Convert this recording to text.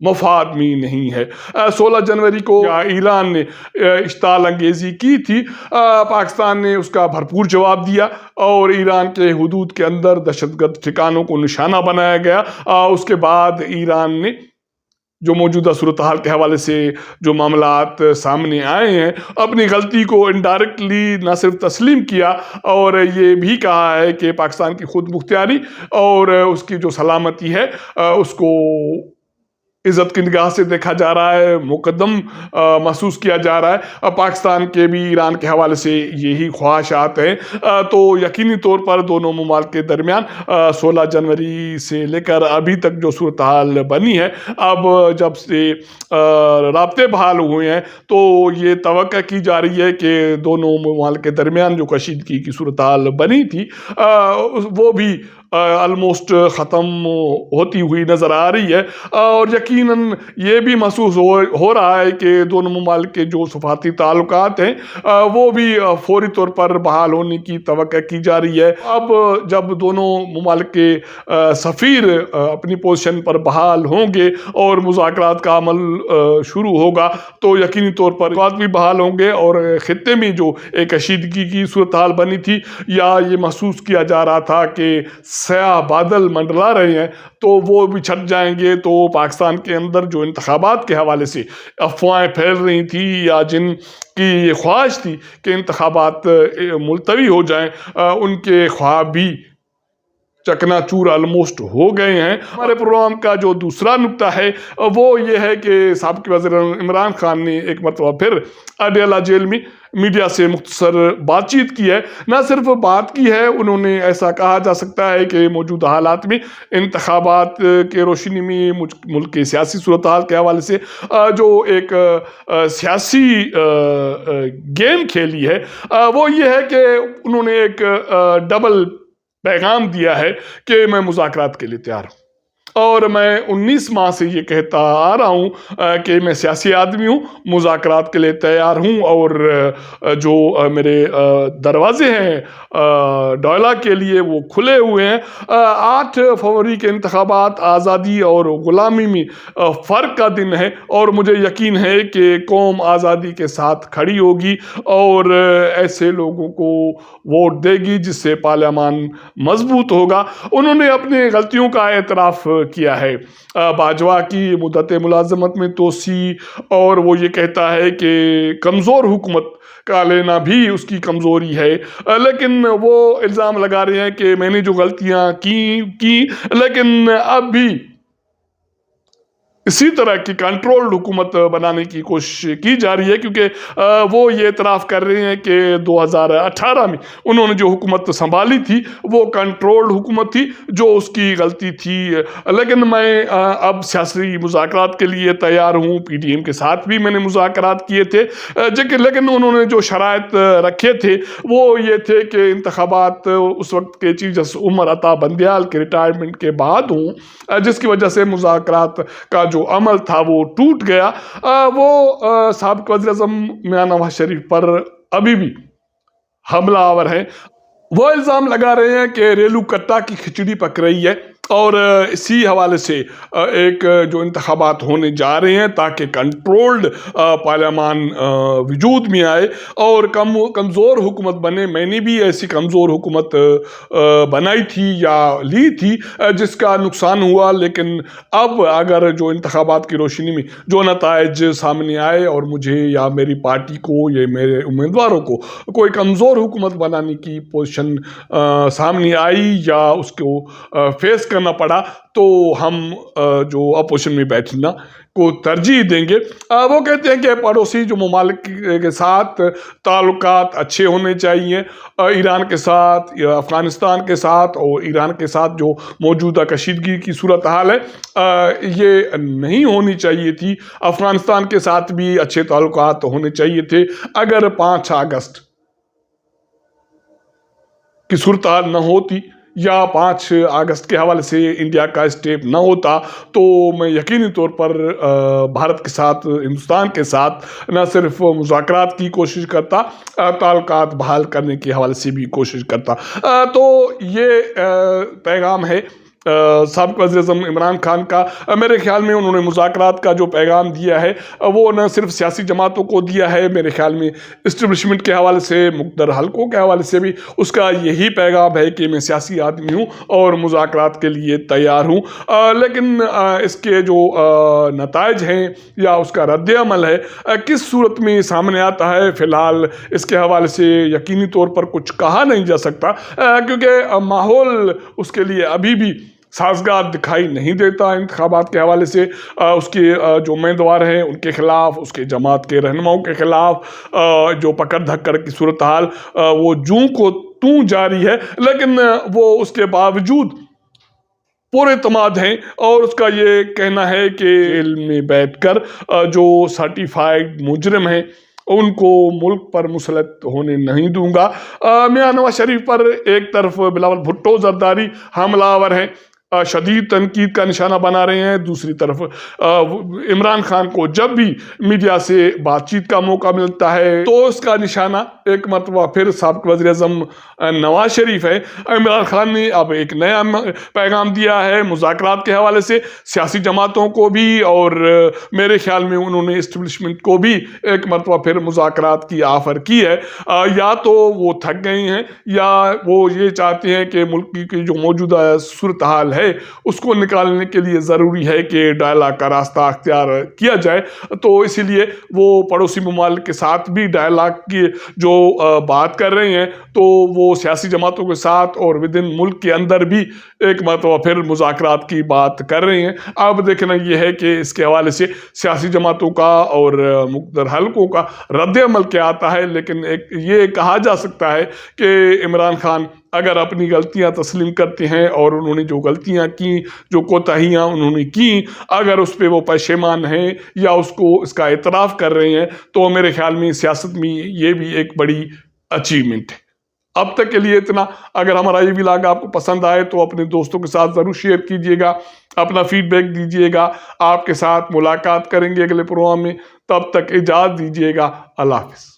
مفاد میں نہیں ہے۔ 16 جنوری کو ایران نے اشتعال انگیزی کی تھی، پاکستان نے اس کا بھرپور جواب دیا اور ایران کے حدود کے اندر دہشت گرد ٹھکانوں کو نشانہ بنایا گیا۔ اس کے بعد ایران نے جو موجودہ صورتحال کے حوالے سے جو معاملات سامنے آئے ہیں، اپنی غلطی کو انڈائریکٹلی نہ صرف تسلیم کیا اور یہ بھی کہا ہے کہ پاکستان کی خود مختاری اور اس کی جو سلامتی ہے اس کو عزت کی نگاہ سے دیکھا جا رہا ہے، مقدم محسوس کیا جا رہا ہے۔ پاکستان کے بھی ایران کے حوالے سے یہی خواہشات ہیں، تو یقینی طور پر دونوں ممالک کے درمیان 16 جنوری سے لے کر ابھی تک جو صورتحال بنی ہے، اب جب سے رابطے بحال ہوئے ہیں تو یہ توقع کی جا رہی ہے کہ دونوں ممالک کے درمیان جو کشیدگی کی صورتحال بنی تھی وہ بھی آلموسٹ ختم ہوتی ہوئی نظر آ رہی ہے، اور یقیناً یہ بھی محسوس ہو رہا ہے کہ دونوں ممالک کے جو سفارتی تعلقات ہیں وہ بھی فوری طور پر بحال ہونے کی توقع کی جا رہی ہے۔ اب جب دونوں ممالک کے سفیر اپنی پوزیشن پر بحال ہوں گے اور مذاکرات کا عمل شروع ہوگا تو یقینی طور پر بات بھی بحال ہوں گے، اور خطے میں جو ایک کشیدگی کی صورتحال بنی تھی یا یہ محسوس کیا جا رہا تھا کہ سیاہ بادل منڈلا رہے ہیں تو وہ بھی چھٹ جائیں گے۔ تو پاکستان کے اندر جو انتخابات کے حوالے سے افواہیں پھیل رہی تھی یا جن کی یہ خواہش تھی کہ انتخابات ملتوی ہو جائیں، ان کے خواب بھی چکنا چور آلموسٹ ہو گئے ہیں۔ ہمارے پروگرام کا جو دوسرا نکتہ ہے وہ یہ ہے کہ سابق وزیر عمران خان نے ایک مرتبہ پھر اڈیالہ جیل میں میڈیا سے مختصر بات چیت کی ہے۔ نہ صرف بات کی ہے، انہوں نے ایسا کہا جا سکتا ہے کہ موجودہ حالات میں انتخابات کے روشنی میں ملک کے سیاسی صورتحال کے حوالے سے جو ایک سیاسی گیم کھیلی ہے وہ یہ ہے کہ انہوں نے ایک ڈبل پیغام دیا ہے کہ میں مذاکرات کے لیے تیار ہوں، اور میں 19 ماہ سے یہ کہتا آ رہا ہوں کہ میں سیاسی آدمی ہوں، مذاکرات کے لیے تیار ہوں، اور جو میرے دروازے ہیں ڈوئلہ کے لیے وہ کھلے ہوئے ہیں۔ 8 فروری کے انتخابات آزادی اور غلامی میں فرق کا دن ہے، اور مجھے یقین ہے کہ قوم آزادی کے ساتھ کھڑی ہوگی اور ایسے لوگوں کو ووٹ دے گی جس سے پارلیمان مضبوط ہوگا۔ انہوں نے اپنی غلطیوں کا اعتراف کیا ہے، باجوہ کی مدت ملازمت میں توسیع، اور وہ یہ کہتا ہے کہ کمزور حکومت کا لینا بھی اس کی کمزوری ہے، لیکن وہ الزام لگا رہے ہیں کہ میں نے جو غلطیاں کی لیکن اب بھی اسی طرح کی کنٹرولڈ حکومت بنانے کی کوشش کی جا رہی ہے، کیونکہ وہ یہ اعتراف کر رہے ہیں کہ 2018 میں انہوں نے جو حکومت سنبھالی تھی وہ کنٹرولڈ حکومت تھی، جو اس کی غلطی تھی، لیکن میں اب سیاسی مذاکرات کے لیے تیار ہوں۔ پی ڈی ایم کے ساتھ بھی میں نے مذاکرات کیے تھے، لیکن انہوں نے جو شرائط رکھے تھے وہ یہ تھے کہ انتخابات اس وقت کے چیف جسٹس عمر عطا بندیال کے ریٹائرمنٹ کے بعد ہوں، جس کی وجہ سے مذاکرات کا جو عمل تھا وہ ٹوٹ گیا۔ وہ سابق وزیر اعظم میاں نواز شریف پر ابھی بھی حملہ آور ہیں۔ وہ الزام لگا رہے ہیں کہ ریلو کٹا کی کھچڑی پک رہی ہے، اور اسی حوالے سے ایک جو انتخابات ہونے جا رہے ہیں تاکہ کنٹرولڈ پارلیمان وجود میں آئے اور کمزور حکومت بنے۔ میں نے بھی ایسی کمزور حکومت بنائی تھی یا لی تھی جس کا نقصان ہوا، لیکن اب اگر جو انتخابات کی روشنی میں جو نتائج سامنے آئے اور مجھے یا میری پارٹی کو یا میرے امیدواروں کو کوئی کمزور حکومت بنانے کی پوزیشن سامنے آئی یا اس کو فیس کرنا پڑا تو ہم جو اپوزیشن میں بیٹھنا کو ترجیح دیں گے۔ وہ کہتے ہیں کہ پڑوسی جو ممالک کے ساتھ تعلقات اچھے ہونے چاہیے، ایران کے ساتھ، افغانستان کے ساتھ اور ایران کے ساتھ جو موجودہ کشیدگی کی صورتحال ہے یہ نہیں ہونی چاہیے تھی۔ افغانستان کے ساتھ بھی اچھے تعلقات ہونے چاہیے تھے۔ اگر 5 اگست کی صورتحال نہ ہوتی یا 5 اگست کے حوالے سے انڈیا کا اسٹیپ نہ ہوتا تو میں یقینی طور پر بھارت کے ساتھ، ہندوستان کے ساتھ نہ صرف مذاکرات کی کوشش کرتا، تعلقات بحال کرنے کے حوالے سے بھی کوشش کرتا۔ تو یہ پیغام ہے سابق وزیر اعظم عمران خان کا، میرے خیال میں انہوں نے مذاکرات کا جو پیغام دیا ہے وہ نہ صرف سیاسی جماعتوں کو دیا ہے، میرے خیال میں اسٹیبلشمنٹ کے حوالے سے، مقتدر حلقوں کے حوالے سے بھی اس کا یہی پیغام ہے کہ میں سیاسی آدمی ہوں اور مذاکرات کے لیے تیار ہوں۔ لیکن اس کے جو نتائج ہیں یا اس کا رد عمل ہے کس صورت میں سامنے آتا ہے، فی الحال اس کے حوالے سے یقینی طور پر کچھ کہا نہیں جا سکتا، کیونکہ ماحول اس کے لیے ابھی بھی سازگار دکھائی نہیں دیتا۔ انتخابات کے حوالے سے اس کے جو امیدوار ہیں ان کے خلاف، اس کے جماعت کے رہنماؤں کے خلاف جو پکڑ دھکڑ کی صورتحال وہ جوں کو توں جاری ہے، لیکن وہ اس کے باوجود پورے اعتماد ہیں، اور اس کا یہ کہنا ہے کہ جیل میں بیٹھ کر جو سرٹیفائیڈ مجرم ہیں ان کو ملک پر مسلط ہونے نہیں دوں گا۔ میاں نواز شریف پر ایک طرف بلاول بھٹو زرداری حملہ آور ہیں، شدید تنقید کا نشانہ بنا رہے ہیں، دوسری طرف عمران خان کو جب بھی میڈیا سے بات چیت کا موقع ملتا ہے تو اس کا نشانہ ایک مرتبہ پھر سابق وزیر اعظم نواز شریف ہے۔ عمران خان نے اب ایک نیا پیغام دیا ہے مذاکرات کے حوالے سے، سیاسی جماعتوں کو بھی، اور میرے خیال میں انہوں نے اسٹیبلشمنٹ کو بھی ایک مرتبہ پھر مذاکرات کی آفر کی ہے۔ یا تو وہ تھک گئے ہیں یا وہ یہ چاہتے ہیں کہ ملک کی جو موجودہ صورتحال ہے اس کو نکالنے کے لیے ضروری ہے کہ ڈائلاگ کا راستہ اختیار کیا جائے، تو اسی لیے وہ پڑوسی ممالک کے ساتھ بھی ڈائلاگ کی جو بات کر رہے ہیں، تو وہ سیاسی جماعتوں کے ساتھ اور ودن ملک کے اندر بھی ایک مرتبہ پھر مذاکرات کی بات کر رہے ہیں۔ اب دیکھنا یہ ہے کہ اس کے حوالے سے سیاسی جماعتوں کا اور مقتدر حلقوں کا رد عمل کیا آتا ہے، لیکن یہ کہا جا سکتا ہے کہ عمران خان اگر اپنی غلطیاں تسلیم کرتے ہیں اور انہوں نے جو غلطیاں کی، جو کوتاہیاں انہوں نے کی، اگر اس پہ وہ پشیمان ہیں یا اس کا اعتراف کر رہے ہیں، تو میرے خیال میں سیاست میں یہ بھی ایک بڑی اچیومنٹ ہے۔ اب تک کے لیے اتنا۔ اگر ہمارا یہ ولاگ آپ کو پسند آئے تو اپنے دوستوں کے ساتھ ضرور شیئر کیجئے گا، اپنا فیڈ بیک دیجئے گا۔ آپ کے ساتھ ملاقات کریں گے اگلے پروگرام میں، تب تک اجازت دیجئے گا۔ اللہ حافظ۔